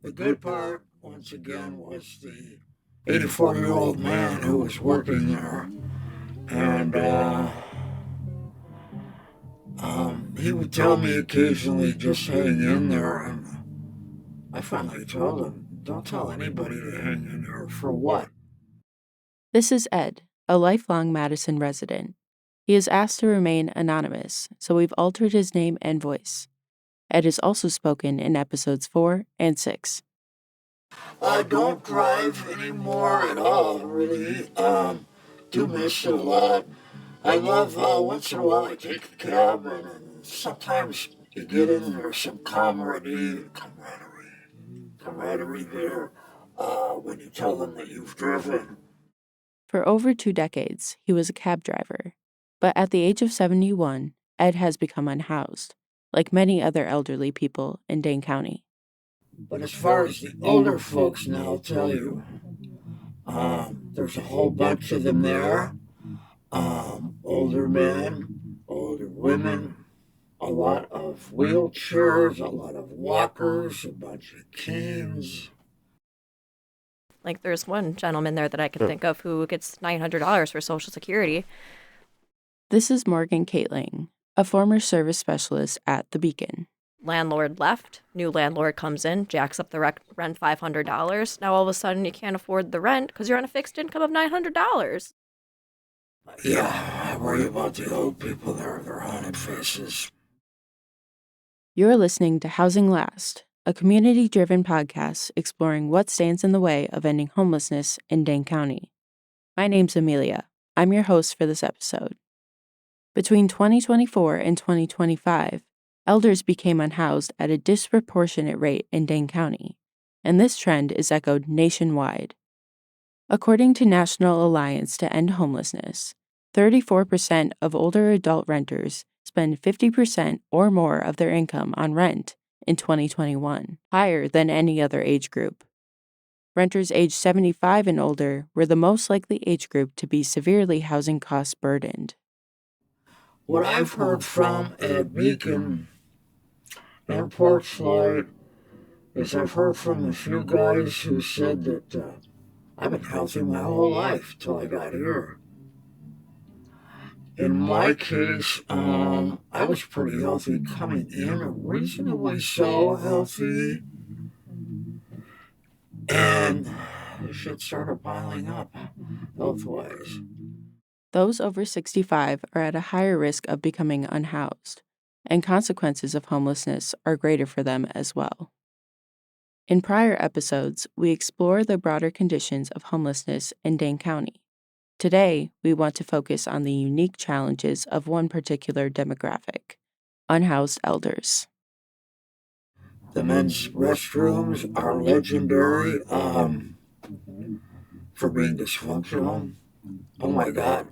The good part, once again, was the 84-year-old man who was working there. And he would tell me occasionally, just hang in there. And I finally told him, don't tell anybody to hang in there. For what? This is Ed, a lifelong Madison resident. He is asked to remain anonymous, so we've altered his name and voice. Ed is also spoken in episodes 4 and 6. I don't drive anymore at all, really. Do miss it a lot. I love, once in a while I take a cab, and sometimes you get in there some camaraderie there, when you tell them that you've driven. For over 2 decades, he was a cab driver. But at the age of 71, Ed has become unhoused, like many other elderly people in Dane County. But as far as the older folks now, I'll tell you, there's a whole bunch of them there. Older men, older women, a lot of wheelchairs, a lot of walkers, a bunch of canes. Like, there's one gentleman there that I can think of who gets $900 for Social Security. This is Morgan Caitling, a former service specialist at The Beacon. Landlord left, new landlord comes in, jacks up the rent $500. Now all of a sudden you can't afford the rent because you're on a fixed income of $900. Yeah, I worry about the old people there, their haunted faces. You're listening to Housing Last, a community-driven podcast exploring what stands in the way of ending homelessness in Dane County. My name's Amelia. I'm your host for this episode. Between 2024 and 2025, elders became unhoused at a disproportionate rate in Dane County, and this trend is echoed nationwide. According to National Alliance to End Homelessness, 34% of older adult renters spend 50% or more of their income on rent in 2021, higher than any other age group. Renters aged 75 and older were the most likely age group to be severely housing cost burdened. What I've heard from at Beacon and Porchlight is I've heard from a few guys who said that I've been healthy my whole life till I got here. In my case, I was pretty healthy coming in, reasonably so healthy, and the shit started piling up health-wise. Those over 65 are at a higher risk of becoming unhoused, and consequences of homelessness are greater for them as well. In prior episodes, we explore the broader conditions of homelessness in Dane County. Today, we want to focus on the unique challenges of one particular demographic, unhoused elders. The men's restrooms are legendary for being dysfunctional. Oh my God.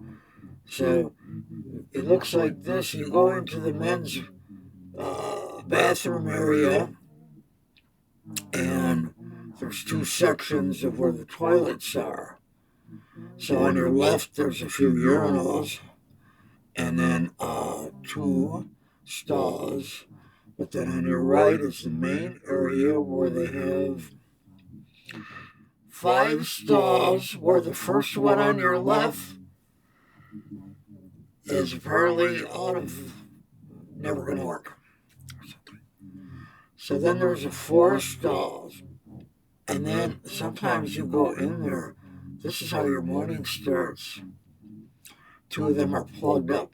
So it looks like this. You go into the men's bathroom area, and there's two sections of where the toilets are. So on your left, there's a few urinals, and then two stalls. But then on your right is the main area where they have 5 stalls, where the first one on your left is apparently never going to work. So then there's 4 stalls, and then sometimes you go in there. This is how your morning starts. 2 of them are plugged up.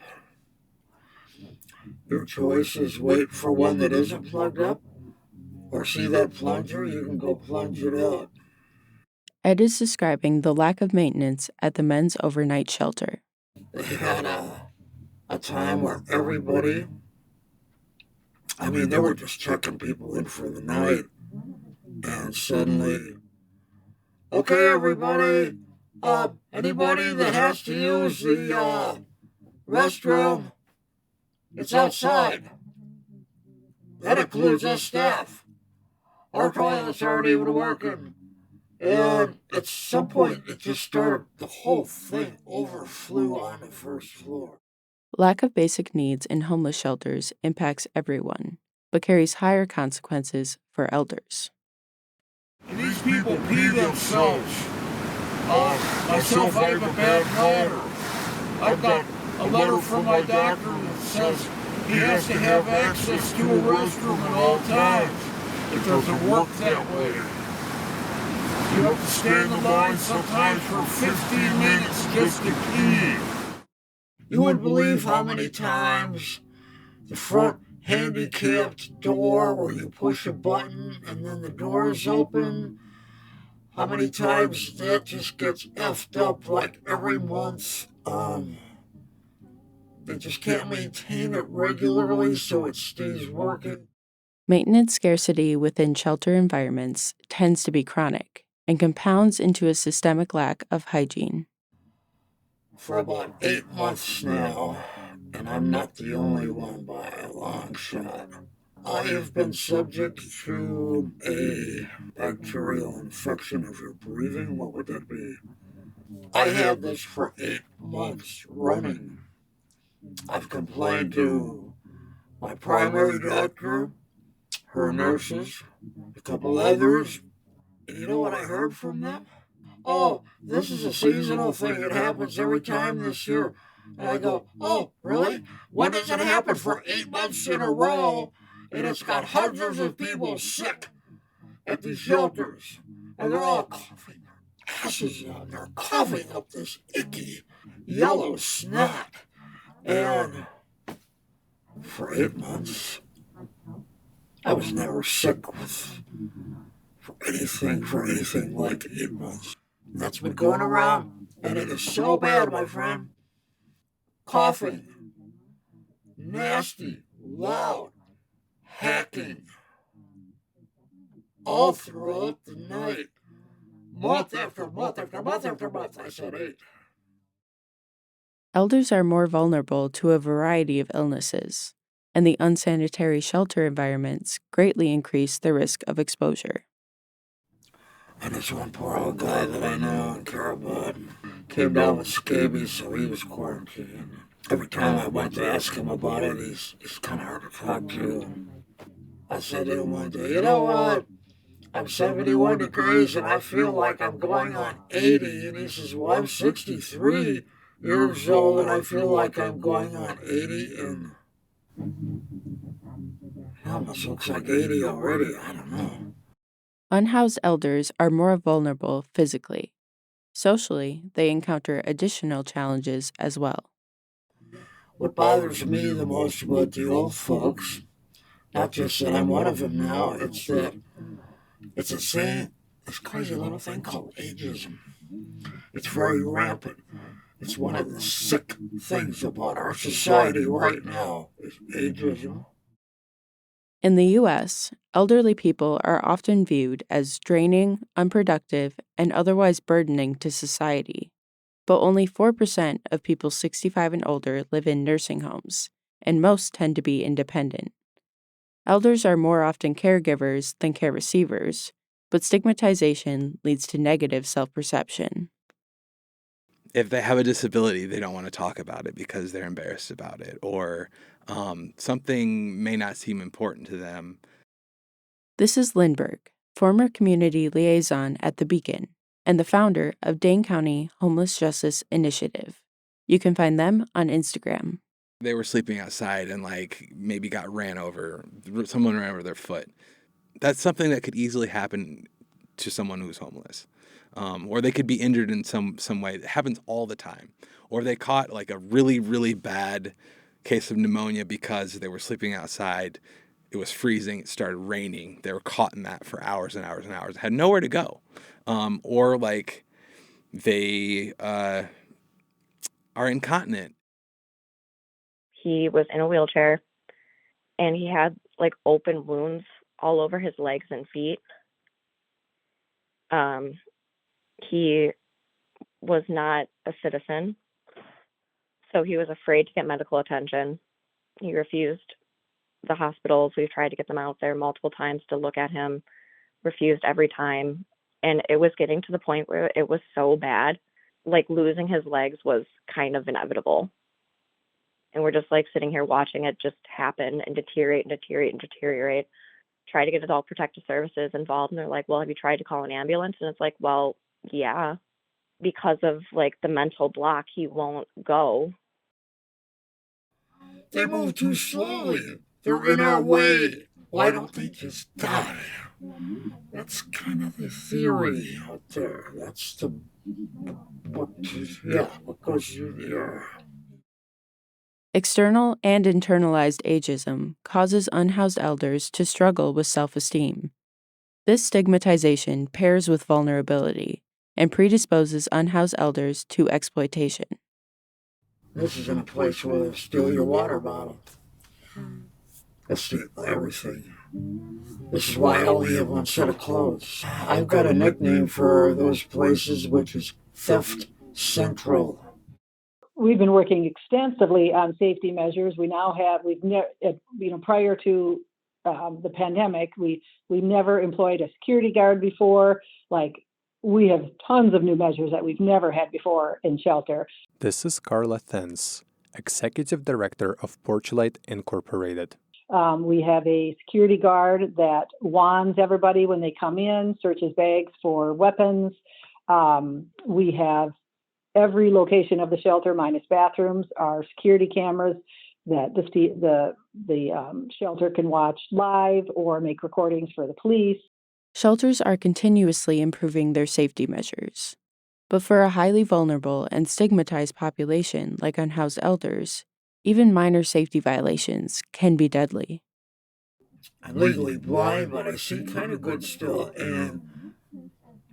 Your choice is wait for one that isn't plugged up, or see that plunger, you can go plunge it out. Ed is describing the lack of maintenance at the men's overnight shelter. They had a time where everybody, they were just checking people in for the night, and suddenly, okay, everybody, anybody that has to use the restroom, it's outside. That includes us staff. Our toilets aren't even working. And at some point, it just started, the whole thing overflew on the first floor. Lack of basic needs in homeless shelters impacts everyone, but carries higher consequences for elders. people pee themselves. Myself, I have a bad bladder. I've got a letter from my doctor that says he has to have access to a restroom at all times. It doesn't work that way. You have to stand in line sometimes for 15 minutes just to pee. You wouldn't believe how many times the front handicapped door where you push a button and then the door is open, how many times that just gets effed up like every month. They just can't maintain it regularly so it stays working. Maintenance scarcity within shelter environments tends to be chronic and compounds into a systemic lack of hygiene. For about 8 months now, and I'm not the only one by a long shot, I have been subject to a bacterial infection of your breathing. What would that be? I had this for 8 months running. I've complained to my primary doctor, her nurses, a couple others. And you know what I heard from them? Oh, this is a seasonal thing. It happens every time this year. And I go, oh, really? When does it happen for 8 months in a row? And it's got hundreds of people sick at these shelters. And they're all coughing their asses out. They're coughing up this icky yellow snot. And for 8 months, I was never sick for anything like 8 months. That's been going around, and it is so bad, my friend. Coughing, nasty, loud, hacking, all throughout the night. Month after month after month after month, I said 8. Elders are more vulnerable to a variety of illnesses, and the unsanitary shelter environments greatly increase the risk of exposure. And this one poor old guy that I know and care about came down with scabies, so he was quarantined. Every time I went to ask him about it, he's kind of hard to talk to. I said to him one day, you know what? I'm 71 degrees and I feel like I'm going on 80. And he says, well, I'm 63 years old and I feel like I'm going on 80. And he almost looks like 80 already. I don't know. Unhoused elders are more vulnerable physically. Socially, they encounter additional challenges as well. What bothers me the most about the old folks, not just that I'm one of them now, it's that it's this crazy little thing called ageism. It's very rampant. It's one of the sick things about our society right now is ageism. In the U.S., elderly people are often viewed as draining, unproductive, and otherwise burdening to society. But only 4% of people 65 and older live in nursing homes, and most tend to be independent. Elders are more often caregivers than care receivers, but stigmatization leads to negative self-perception. If they have a disability, they don't want to talk about it because they're embarrassed about it, or something may not seem important to them. This is Lindbergh, former community liaison at The Beacon, and the founder of Dane County Homeless Justice Initiative. You can find them on Instagram. They were sleeping outside and maybe got ran over. Someone ran over their foot. That's something that could easily happen to someone who's homeless. Or they could be injured in some way. It happens all the time. Or they caught a really, really bad case of pneumonia because they were sleeping outside. It was freezing. It started raining. They were caught in that for hours and hours and hours. Had nowhere to go. Or they are incontinent. He was in a wheelchair and he had open wounds all over his legs and feet. He was not a citizen, so he was afraid to get medical attention. He refused the hospitals. We've tried to get them out there multiple times to look at him, refused every time. And it was getting to the point where it was so bad, losing his legs was kind of inevitable. And we're just sitting here watching it just happen and deteriorate and deteriorate and deteriorate. try to get adult protective services involved, and they're like, well, have you tried to call an ambulance? And it's like, well, yeah, because of like the mental block, he won't go. They move too slowly. They're in our way. Why don't they just die? That's kind of the theory out there. That's the what goes through the air. External and internalized ageism causes unhoused elders to struggle with self-esteem. This stigmatization pairs with vulnerability and predisposes unhoused elders to exploitation. This isn't a place where they'll steal your water bottle. They'll steal everything. This is why I only have one set of clothes. I've got a nickname for those places, which is Theft Central. We've been working extensively on safety measures. We now have, prior to the pandemic, we never employed a security guard before. Like, we have tons of new measures that we've never had before in shelter. This is Carla Thens, Executive Director of Porchlight Incorporated. We have a security guard that wands everybody when they come in, searches bags for weapons. We have every location of the shelter, minus bathrooms, are security cameras that the shelter can watch live or make recordings for the police. Shelters are continuously improving their safety measures. But for a highly vulnerable and stigmatized population like unhoused elders, even minor safety violations can be deadly. I'm legally blind, but I see kind of good still. And,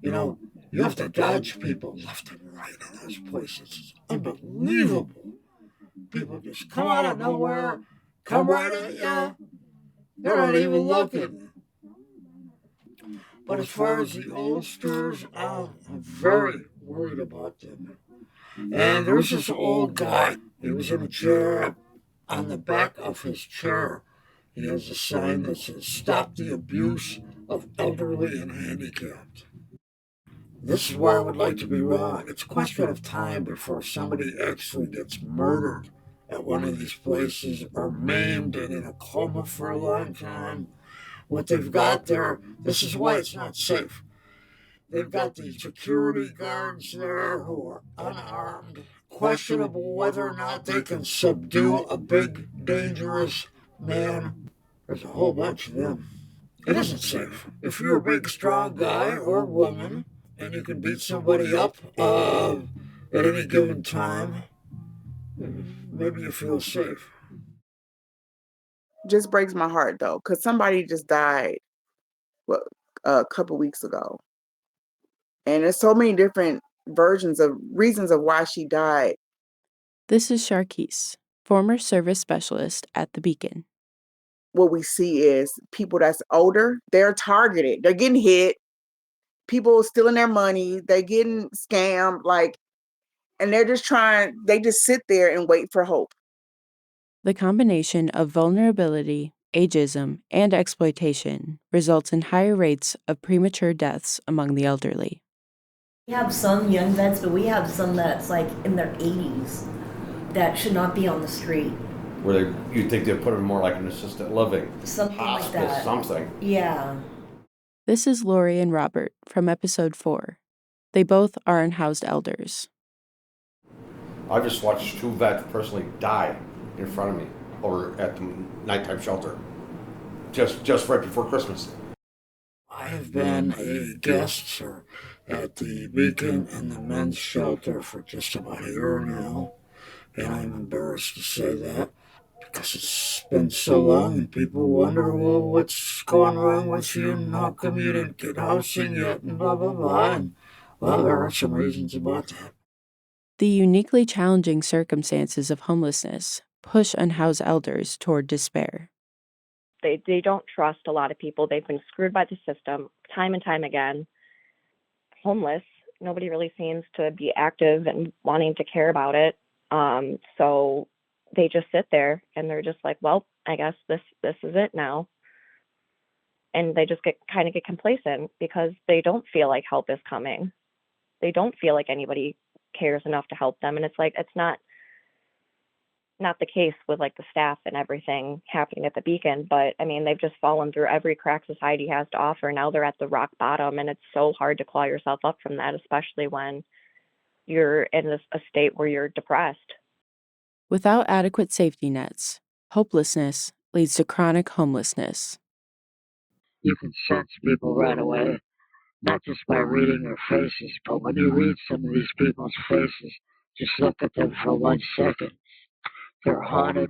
you have to dodge people left and right in those places. It's unbelievable. People just come out of nowhere, come right at you. They're not even looking. But as far as the oldsters, I'm very worried about them. And there's this old guy. He was in a chair. On the back of his chair, he has a sign that says, "Stop the abuse of elderly and handicapped." This is where I would like to be wrong. It's a question of time before somebody actually gets murdered at one of these places or maimed and in a coma for a long time. What they've got there, this is why it's not safe. They've got these security guards there who are unarmed, questionable whether or not they can subdue a big, dangerous man. There's a whole bunch of them. It isn't safe. If you're a big, strong guy or woman and you can beat somebody up at any given time, maybe you feel safe. Just breaks my heart though, because somebody just died a couple weeks ago, and there's so many different reasons of why she died. This is Sharkis, former service specialist at the Beacon. What we see is people that's older, they're targeted, they're getting hit, people stealing their money, they're getting scammed, and they just sit there and wait for hope. The combination of vulnerability, ageism, and exploitation results in higher rates of premature deaths among the elderly. We have some young vets, but we have some that's like in their 80s that should not be on the street. Where you'd think they'd put them more like an assisted living, something hospice, like that. Something. Yeah. This is Lori and Robert from episode 4. They both are unhoused elders. I just watched 2 vets personally die in front of me over at the nighttime shelter, just right before Christmas. I have been a guest at the Beacon and the men's shelter for just about a year now, and I'm embarrassed to say that because it's been so long and people wonder, well, what's going wrong with you and how come you didn't get housing yet and blah, blah, blah. And, well, there are some reasons about that. The uniquely challenging circumstances of homelessness push unhoused elders toward despair. They don't trust a lot of people. They've been screwed by the system time and time again. Homeless, nobody really seems to be active and wanting to care about it. So they just sit there and they're just like, well, I guess this is it now. And they just get complacent because they don't feel like help is coming. They don't feel like anybody cares enough to help them. And it's like, it's not not the case with like the staff and everything happening at the Beacon, but I mean, they've just fallen through every crack society has to offer. Now they're at the rock bottom, and it's so hard to claw yourself up from that, especially when you're in a state where you're depressed. Without adequate safety nets, hopelessness leads to chronic homelessness. You can sense people right away, not just by reading their faces, but when you read some of these people's faces, just look at them for 1 second. They're haunted.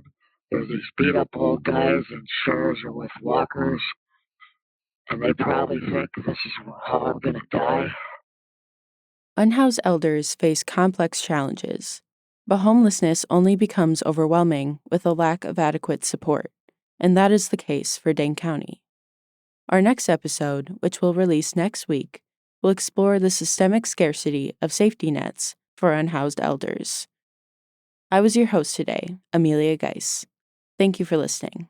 They're these beat up old guys in chairs or with walkers, and they probably think this is how I'm going to die. Unhoused elders face complex challenges, but homelessness only becomes overwhelming with a lack of adequate support, and that is the case for Dane County. Our next episode, which we'll release next week, will explore the systemic scarcity of safety nets for unhoused elders. I was your host today, Amelia Geis. Thank you for listening.